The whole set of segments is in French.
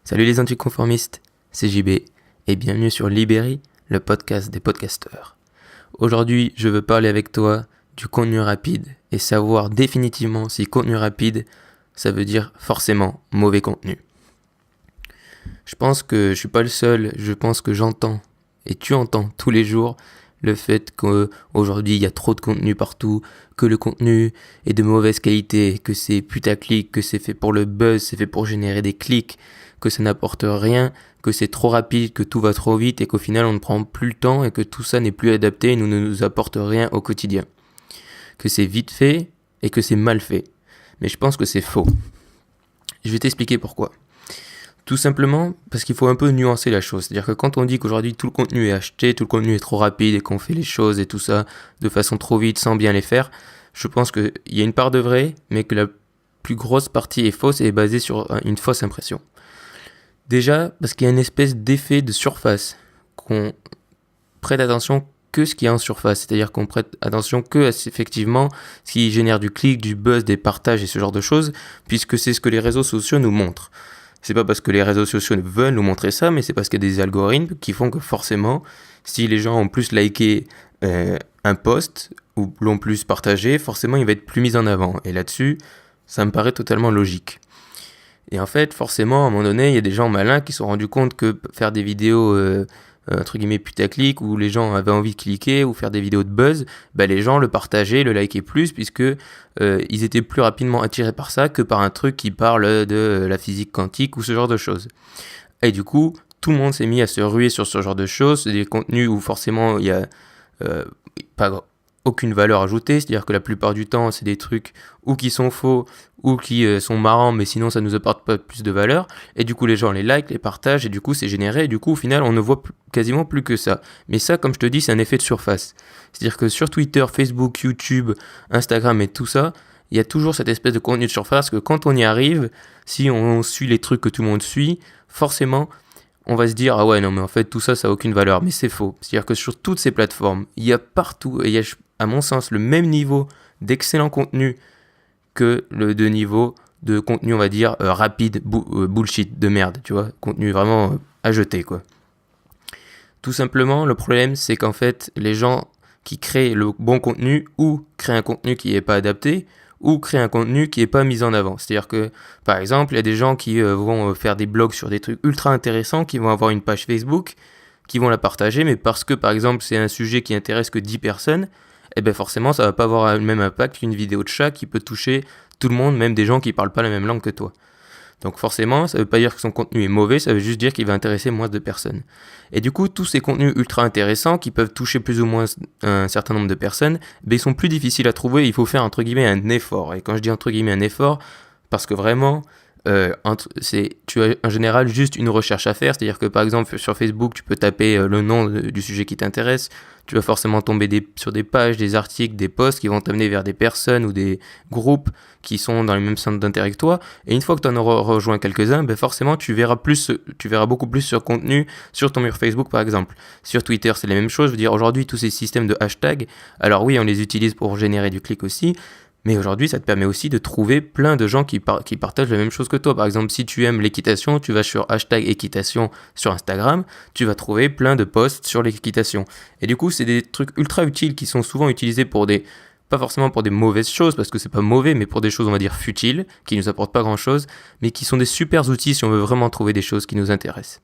Salut les anticonformistes, c'est JB et bienvenue sur Libéry, le podcast des podcasteurs. Aujourd'hui, je veux parler avec toi du contenu rapide et savoir définitivement si contenu rapide, ça veut dire forcément mauvais contenu. Je pense que je suis pas le seul, je pense que j'entends et tu entends tous les jours le fait qu'aujourd'hui il y a trop de contenu partout, que le contenu est de mauvaise qualité, que c'est putaclic, que c'est fait pour le buzz, c'est fait pour générer des clics, que ça n'apporte rien, que c'est trop rapide, que tout va trop vite et qu'au final on ne prend plus le temps et que tout ça n'est plus adapté et ne nous apporte rien au quotidien. Que c'est vite fait et que c'est mal fait. Mais je pense que c'est faux. Je vais t'expliquer pourquoi. Tout simplement parce qu'il faut un peu nuancer la chose. C'est-à-dire que quand on dit qu'aujourd'hui tout le contenu est acheté, tout le contenu est trop rapide et qu'on fait les choses et tout ça de façon trop vite sans bien les faire, je pense qu'il y a une part de vrai, mais que la plus grosse partie est fausse et est basée sur une fausse impression. Déjà, parce qu'il y a une espèce d'effet de surface, qu'on prête attention que ce qui est en surface, c'est-à-dire qu'on prête attention que à effectivement ce qui génère du clic, du buzz, des partages et ce genre de choses, puisque c'est ce que les réseaux sociaux nous montrent. C'est pas parce que les réseaux sociaux veulent nous montrer ça, mais c'est parce qu'il y a des algorithmes qui font que forcément, si les gens ont plus liké un post ou l'ont plus partagé, forcément il va être plus mis en avant. Et là-dessus, ça me paraît totalement logique. Et en fait, forcément, à un moment donné, il y a des gens malins qui se sont rendus compte que faire des vidéos entre guillemets putaclic où les gens avaient envie de cliquer ou faire des vidéos de buzz, les gens le partageaient, le likaient plus puisque ils étaient plus rapidement attirés par ça que par un truc qui parle de la physique quantique ou ce genre de choses. Et du coup, tout le monde s'est mis à se ruer sur ce genre de choses, des contenus où forcément il y a pas aucune valeur ajoutée, c'est-à-dire que la plupart du temps c'est des trucs ou qui sont faux ou qui sont marrants mais sinon ça nous apporte pas plus de valeur et du coup les gens les likent, les partagent et du coup c'est généré et du coup au final on ne voit quasiment plus que ça. Mais ça comme je te dis c'est un effet de surface, c'est-à-dire que sur Twitter, Facebook, YouTube, Instagram et tout ça il y a toujours cette espèce de contenu de surface que quand on y arrive, si on suit les trucs que tout le monde suit, forcément on va se dire ah ouais non mais en fait tout ça ça a aucune valeur, mais c'est faux. C'est-à-dire que sur toutes ces plateformes il y a partout et il y a à mon sens le même niveau d'excellent contenu que le de niveau de contenu on va dire rapide bullshit de merde, tu vois, contenu vraiment à jeter quoi. Tout simplement le problème c'est qu'en fait les gens qui créent le bon contenu ou créent un contenu qui n'est pas adapté ou créer un contenu qui n'est pas mis en avant. C'est-à-dire que, par exemple, il y a des gens qui vont faire des blogs sur des trucs ultra intéressants, qui vont avoir une page Facebook, qui vont la partager, mais parce que, par exemple, c'est un sujet qui intéresse que 10 personnes, et bien forcément, ça va pas avoir le même impact qu'une vidéo de chat qui peut toucher tout le monde, même des gens qui parlent pas la même langue que toi. Donc forcément, ça veut pas dire que son contenu est mauvais, ça veut juste dire qu'il va intéresser moins de personnes. Et du coup, tous ces contenus ultra intéressants qui peuvent toucher plus ou moins un certain nombre de personnes, ils sont plus difficiles à trouver, il faut faire entre guillemets un effort. Et quand je dis entre guillemets un effort, parce que vraiment, tu as en général juste une recherche à faire, c'est-à-dire que par exemple sur Facebook, tu peux taper le nom du sujet qui t'intéresse, tu vas forcément tomber sur des pages, des articles, des posts qui vont t'amener vers des personnes ou des groupes qui sont dans les mêmes centres d'intérêt que toi, et une fois que tu en auras rejoint quelques-uns, tu verras beaucoup plus sur contenu sur ton mur Facebook par exemple. Sur Twitter c'est la même chose, je veux dire aujourd'hui tous ces systèmes de hashtags, alors oui on les utilise pour générer du clic aussi, mais aujourd'hui, ça te permet aussi de trouver plein de gens qui partagent la même chose que toi. Par exemple, si tu aimes l'équitation, tu vas sur hashtag équitation sur Instagram, tu vas trouver plein de posts sur l'équitation. Et du coup, c'est des trucs ultra utiles qui sont souvent utilisés pas forcément pour des mauvaises choses, parce que c'est pas mauvais, mais pour des choses, on va dire, futiles, qui nous apportent pas grand chose, mais qui sont des super outils si on veut vraiment trouver des choses qui nous intéressent.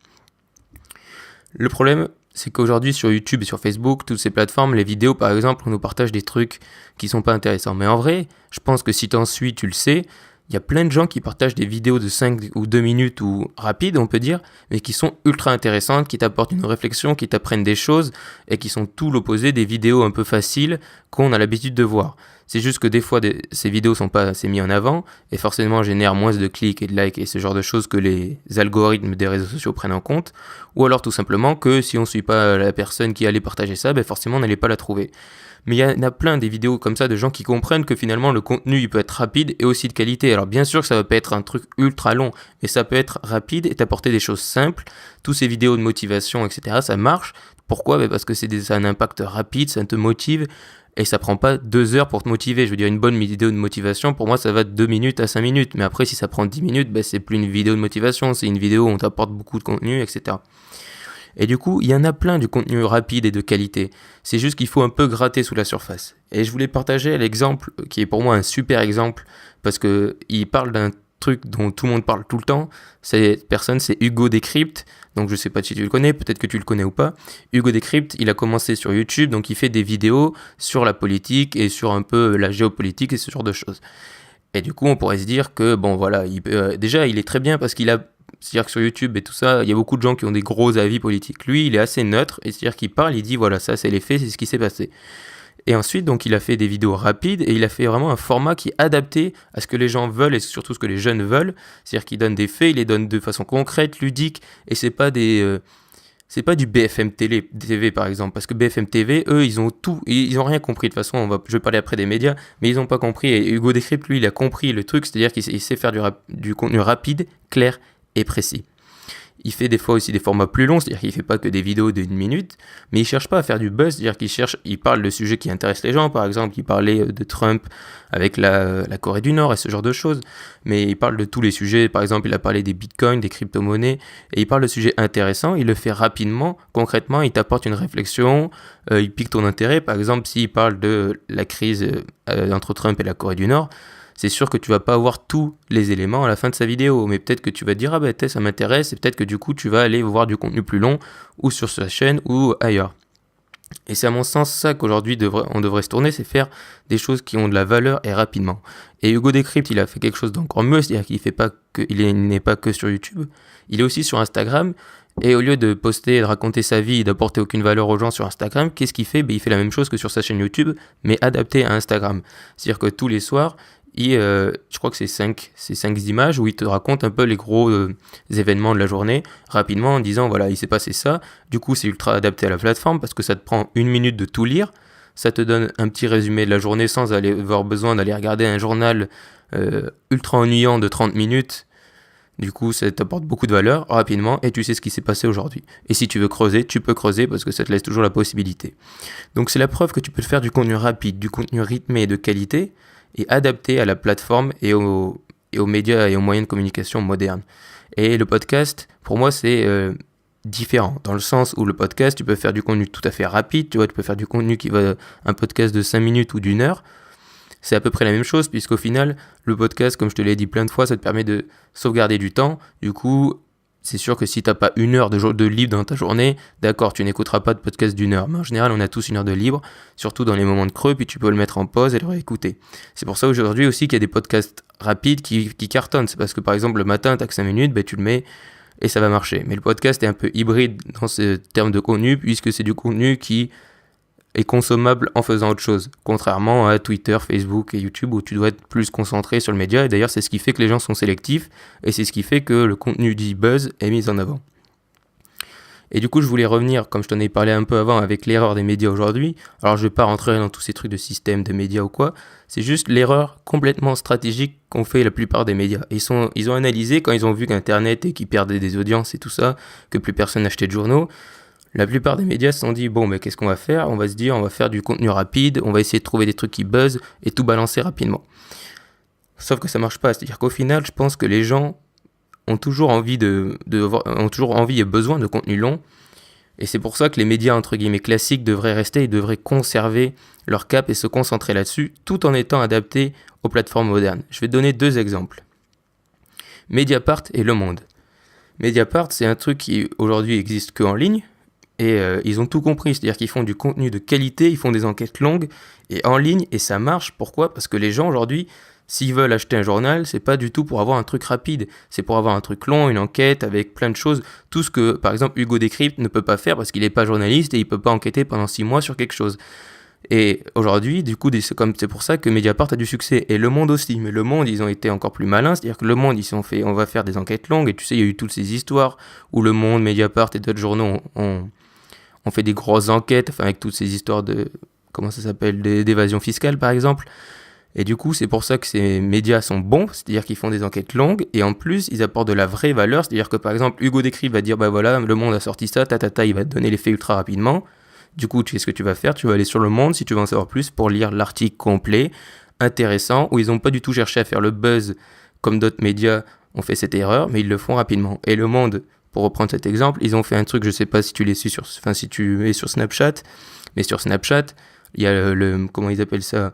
Le problème, c'est qu'aujourd'hui sur YouTube et sur Facebook, toutes ces plateformes, les vidéos par exemple, on nous partage des trucs qui sont pas intéressants. Mais en vrai, je pense que si t'en suis, tu le sais, il y a plein de gens qui partagent des vidéos de 5 ou 2 minutes ou rapides, on peut dire, mais qui sont ultra intéressantes, qui t'apportent une réflexion, qui t'apprennent des choses et qui sont tout l'opposé des vidéos un peu faciles qu'on a l'habitude de voir. C'est juste que des fois, ces vidéos sont pas assez mises en avant et forcément génèrent moins de clics et de likes et ce genre de choses que les algorithmes des réseaux sociaux prennent en compte. Ou alors tout simplement que si on suit pas la personne qui allait partager ça, forcément on n'allait pas la trouver. Mais il y en a plein des vidéos comme ça de gens qui comprennent que finalement le contenu il peut être rapide et aussi de qualité. Alors bien sûr que ça va pas être un truc ultra long, mais ça peut être rapide et t'apporter des choses simples. Tous ces vidéos de motivation, etc., ça marche. Pourquoi ? Parce que ça a un impact rapide, ça te motive et ça prend pas 2 heures pour te motiver. Je veux dire, une bonne vidéo de motivation, pour moi, ça va de 2 minutes à 5 minutes. Mais après, si ça prend 10 minutes, c'est plus une vidéo de motivation, c'est une vidéo où on t'apporte beaucoup de contenu, etc. Et du coup, il y en a plein du contenu rapide et de qualité. C'est juste qu'il faut un peu gratter sous la surface. Et je voulais partager l'exemple qui est pour moi un super exemple parce qu'il parle d'un truc dont tout le monde parle tout le temps. Cette personne, c'est Hugo Décrypte. Donc je sais pas si tu le connais, peut-être que tu le connais ou pas. Hugo Décrypte, il a commencé sur YouTube, donc il fait des vidéos sur la politique et sur un peu la géopolitique et ce genre de choses. Et du coup, on pourrait se dire que, bon voilà, déjà il est très bien parce c'est-à-dire que sur YouTube et tout ça, il y a beaucoup de gens qui ont des gros avis politiques. Lui, il est assez neutre, et c'est-à-dire qu'il parle, il dit voilà, ça c'est les faits, c'est ce qui s'est passé. Et ensuite, donc, il a fait des vidéos rapides et il a fait vraiment un format qui est adapté à ce que les gens veulent et surtout ce que les jeunes veulent. C'est-à-dire qu'il donne des faits, il les donne de façon concrète, ludique, et c'est pas du BFM TV par exemple, parce que BFM TV, eux, ils ont rien compris. De toute façon, je vais parler après des médias, mais ils ont pas compris. Et Hugo Décrypte, lui, il a compris le truc, c'est-à-dire qu'il sait faire du contenu rapide, clair et précis. Il fait des fois aussi des formats plus longs, c'est-à-dire qu'il ne fait pas que des vidéos d'1 minute, mais il ne cherche pas à faire du buzz, c'est-à-dire il parle de sujets qui intéressent les gens, par exemple, il parlait de Trump avec la Corée du Nord et ce genre de choses, mais il parle de tous les sujets, par exemple, il a parlé des bitcoins, des crypto-monnaies, et il parle de sujets intéressants, il le fait rapidement, concrètement, il t'apporte une réflexion, il pique ton intérêt, par exemple, s'il parle de la crise entre Trump et la Corée du Nord, c'est sûr que tu vas pas avoir tous les éléments à la fin de sa vidéo, mais peut-être que tu vas te dire ça m'intéresse, et peut-être que du coup tu vas aller voir du contenu plus long, ou sur sa chaîne, ou ailleurs. Et c'est à mon sens ça qu'aujourd'hui on devrait se tourner, c'est faire des choses qui ont de la valeur et rapidement. Et Hugo Décrypte, il a fait quelque chose d'encore mieux, c'est-à-dire qu'il n'est pas que sur YouTube, il est aussi sur Instagram. Et au lieu de poster et de raconter sa vie et d'apporter aucune valeur aux gens sur Instagram, qu'est-ce qu'il fait ? Il fait la même chose que sur sa chaîne YouTube, mais adapté à Instagram. C'est-à-dire que tous les soirs, je crois que c'est 5 images où il te raconte un peu les gros événements de la journée rapidement en disant voilà, il s'est passé ça. Du coup, c'est ultra adapté à la plateforme parce que ça te prend 1 minute de tout lire. Ça te donne un petit résumé de la journée sans avoir besoin d'aller regarder un journal ultra ennuyant de 30 minutes. Du coup, ça t'apporte beaucoup de valeur rapidement et tu sais ce qui s'est passé aujourd'hui. Et si tu veux creuser, tu peux creuser parce que ça te laisse toujours la possibilité. Donc c'est la preuve que tu peux faire du contenu rapide, du contenu rythmé et de qualité et adapté à la plateforme et aux médias et aux moyens de communication modernes. Et le podcast, pour moi, c'est différent, dans le sens où le podcast, tu peux faire du contenu tout à fait rapide, tu peux faire du contenu un podcast de 5 minutes ou d'1 heure, c'est à peu près la même chose, puisqu'au final, le podcast, comme je te l'ai dit plein de fois, ça te permet de sauvegarder du temps. Du coup, c'est sûr que si tu n'as pas 1 heure de libre dans ta journée, d'accord, tu n'écouteras pas de podcast d'1 heure. Mais en général, on a tous 1 heure de libre, surtout dans les moments de creux, puis tu peux le mettre en pause et le réécouter. C'est pour ça aujourd'hui aussi qu'il y a des podcasts rapides qui cartonnent. C'est parce que par exemple, le matin, tu n'as que 5 minutes, tu le mets et ça va marcher. Mais le podcast est un peu hybride dans ce terme de contenu, puisque c'est du contenu qui est consommable en faisant autre chose, contrairement à Twitter, Facebook et YouTube où tu dois être plus concentré sur le média, et d'ailleurs c'est ce qui fait que les gens sont sélectifs et c'est ce qui fait que le contenu dit buzz est mis en avant. Et du coup je voulais revenir, comme je t'en ai parlé un peu avant, avec l'erreur des médias aujourd'hui. Alors je vais pas rentrer dans tous ces trucs de système de médias ou quoi, c'est juste l'erreur complètement stratégique qu'ont fait la plupart des médias. Ils ont analysé quand ils ont vu qu'Internet et qu'ils perdaient des audiences et tout ça, que plus personne n'achetait de journaux. La plupart des médias se sont dit, bon, mais qu'est-ce qu'on va faire ? On va se dire, on va faire du contenu rapide, on va essayer de trouver des trucs qui buzzent et tout balancer rapidement. Sauf que ça marche pas. C'est-à-dire qu'au final, je pense que les gens ont toujours envie ont toujours envie et besoin de contenu long. Et c'est pour ça que les médias, entre guillemets, classiques devraient rester et devraient conserver leur cap et se concentrer là-dessus, tout en étant adaptés aux plateformes modernes. Je vais te donner 2 exemples. Mediapart et Le Monde. Mediapart, c'est un truc qui aujourd'hui existe qu'en ligne. Et ils ont tout compris, c'est-à-dire qu'ils font du contenu de qualité, ils font des enquêtes longues et en ligne, et ça marche. Pourquoi ? Parce que les gens aujourd'hui, s'ils veulent acheter un journal, c'est pas du tout pour avoir un truc rapide, c'est pour avoir un truc long, une enquête avec plein de choses, tout ce que par exemple Hugo Décrypte ne peut pas faire parce qu'il n'est pas journaliste et il peut pas enquêter pendant 6 mois sur quelque chose. Et aujourd'hui, du coup, c'est pour ça que Mediapart a du succès. Et Le Monde aussi. Mais Le Monde, ils ont été encore plus malins. C'est-à-dire que Le Monde, on va faire des enquêtes longues. Et tu sais, il y a eu toutes ces histoires où Le Monde, Mediapart et d'autres journaux ont fait des grosses enquêtes, avec toutes ces histoires d'évasion fiscale par exemple. Et du coup, c'est pour ça que ces médias sont bons, c'est-à-dire qu'ils font des enquêtes longues, et en plus, ils apportent de la vraie valeur, c'est-à-dire que par exemple, Hugo Décrypte va dire, bah voilà, Le Monde a sorti ça, il va te donner les faits ultra rapidement. Du coup, qu'est-ce que tu vas faire? Tu vas aller sur Le Monde, si tu veux en savoir plus, pour lire l'article complet, intéressant, où ils n'ont pas du tout cherché à faire le buzz, comme d'autres médias ont fait cette erreur, mais ils le font rapidement. Et Le Monde, pour reprendre cet exemple, ils ont fait un truc, je sais pas si tu les suis si tu es sur Snapchat, mais sur Snapchat, il y a comment ils appellent ça?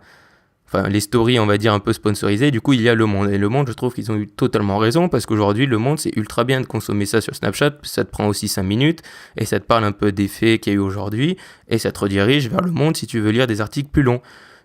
Enfin, les stories, on va dire, un peu sponsorisées. Du coup, il y a Le Monde. Et Le Monde, je trouve qu'ils ont eu totalement raison, parce qu'aujourd'hui, Le Monde, c'est ultra bien de consommer ça sur Snapchat. Ça te prend aussi 5 minutes, et ça te parle un peu des faits qu'il y a eu aujourd'hui, et ça te redirige vers Le Monde si tu veux lire des articles plus longs.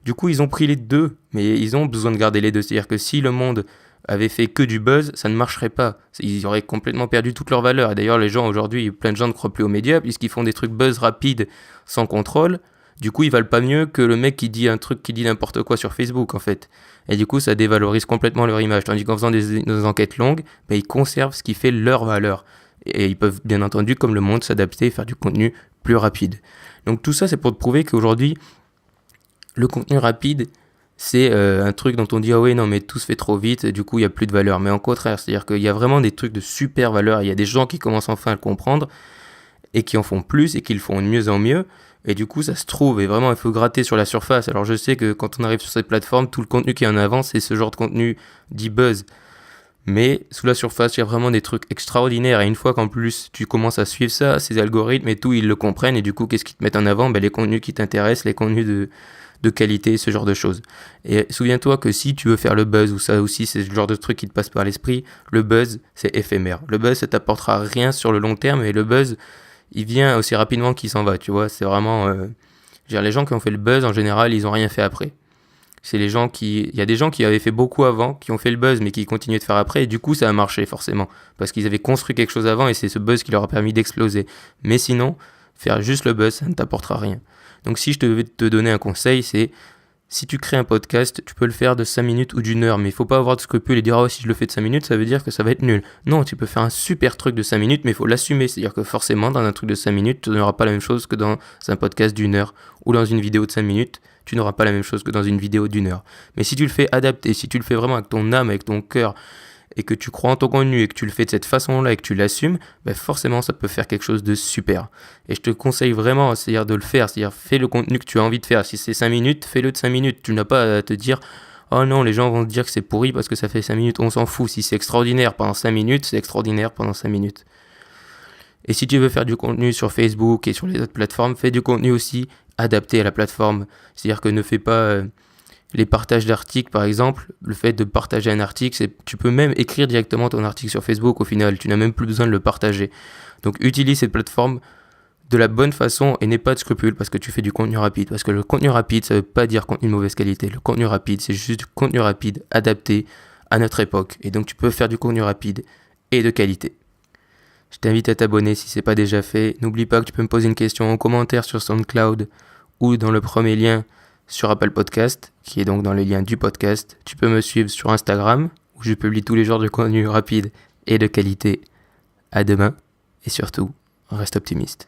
Du coup, ils ont pris les deux, mais ils ont besoin de garder les deux. C'est-à-dire que si Le Monde avait fait que du buzz, ça ne marcherait pas. Ils auraient complètement perdu toute leur valeur. Et d'ailleurs, les gens aujourd'hui, plein de gens ne croient plus aux médias, puisqu'ils font des trucs buzz rapides, sans contrôle. Du coup, ils valent pas mieux que le mec qui dit un truc qui dit n'importe quoi sur Facebook, en fait. Et du coup, ça dévalorise complètement leur image. Tandis qu'en faisant des enquêtes longues, ils conservent ce qui fait leur valeur. Et ils peuvent, bien entendu, comme Le Monde, s'adapter et faire du contenu plus rapide. Donc tout ça, c'est pour te prouver qu'aujourd'hui, le contenu rapide, c'est un truc dont on dit ah oui non mais tout se fait trop vite, du coup il n'y a plus de valeur. Mais au contraire, c'est-à-dire qu'il y a vraiment des trucs de super valeur. Il y a des gens qui commencent enfin à le comprendre et qui en font plus et qui le font de mieux en mieux. Et du coup, ça se trouve, et vraiment, il faut gratter sur la surface. Alors, je sais que quand on arrive sur cette plateforme, tout le contenu qui est en avant, c'est ce genre de contenu dit buzz. Mais sous la surface, il y a vraiment des trucs extraordinaires. Et une fois qu'en plus, tu commences à suivre ça, ces algorithmes et tout, ils le comprennent. Et du coup, qu'est-ce qu'ils te mettent en avant? Les contenus qui t'intéressent, les contenus de qualité, ce genre de choses. Et souviens-toi que si tu veux faire le buzz, ou ça aussi, c'est le genre de truc qui te passe par l'esprit, le buzz, c'est éphémère. Le buzz, ça t'apportera rien sur le long terme. Et le buzz, il vient aussi rapidement qu'il s'en va, tu vois, c'est vraiment... les gens qui ont fait le buzz, en général, ils ont rien fait après. C'est les gens qui... Il y a des gens qui avaient fait beaucoup avant, qui ont fait le buzz, mais qui continuaient de faire après, et du coup, ça a marché, forcément. Parce qu'ils avaient construit quelque chose avant, et c'est ce buzz qui leur a permis d'exploser. Mais sinon, faire juste le buzz, ça ne t'apportera rien. Donc si je devais te donner un conseil, c'est... Si tu crées un podcast, tu peux le faire de 5 minutes ou d'1 heure, mais il faut pas avoir de scrupules et dire « Oh, si je le fais de 5 minutes, ça veut dire que ça va être nul. » Non, tu peux faire un super truc de 5 minutes, mais il faut l'assumer. C'est-à-dire que forcément, dans un truc de 5 minutes, tu n'auras pas la même chose que dans un podcast d'1 heure. Ou dans une vidéo de 5 minutes, tu n'auras pas la même chose que dans une vidéo d'1 heure. Mais si tu le fais adapter, si tu le fais vraiment avec ton âme, avec ton cœur, et que tu crois en ton contenu et que tu le fais de cette façon-là et que tu l'assumes, forcément ça peut faire quelque chose de super. Et je te conseille vraiment, c'est-à-dire de le faire, c'est-à-dire fais le contenu que tu as envie de faire. Si c'est 5 minutes, fais-le de 5 minutes. Tu n'as pas à te dire oh non, les gens vont te dire que c'est pourri parce que ça fait 5 minutes, on s'en fout. Si c'est extraordinaire pendant 5 minutes, c'est extraordinaire pendant 5 minutes. Et si tu veux faire du contenu sur Facebook et sur les autres plateformes, fais du contenu aussi adapté à la plateforme. C'est-à-dire que ne fais pas... les partages d'articles, par exemple, le fait de partager un article, tu peux même écrire directement ton article sur Facebook au final, tu n'as même plus besoin de le partager. Donc utilise cette plateforme de la bonne façon et n'aie pas de scrupules parce que tu fais du contenu rapide. Parce que le contenu rapide, ça ne veut pas dire contenu de mauvaise qualité. Le contenu rapide, c'est juste du contenu rapide adapté à notre époque. Et donc tu peux faire du contenu rapide et de qualité. Je t'invite à t'abonner si ce n'est pas déjà fait. N'oublie pas que tu peux me poser une question en commentaire sur SoundCloud ou dans le premier lien sur Apple Podcast, qui est donc dans les liens du podcast. Tu peux me suivre sur Instagram, où je publie tous les jours de contenu rapide et de qualité. À demain, et surtout, reste optimiste.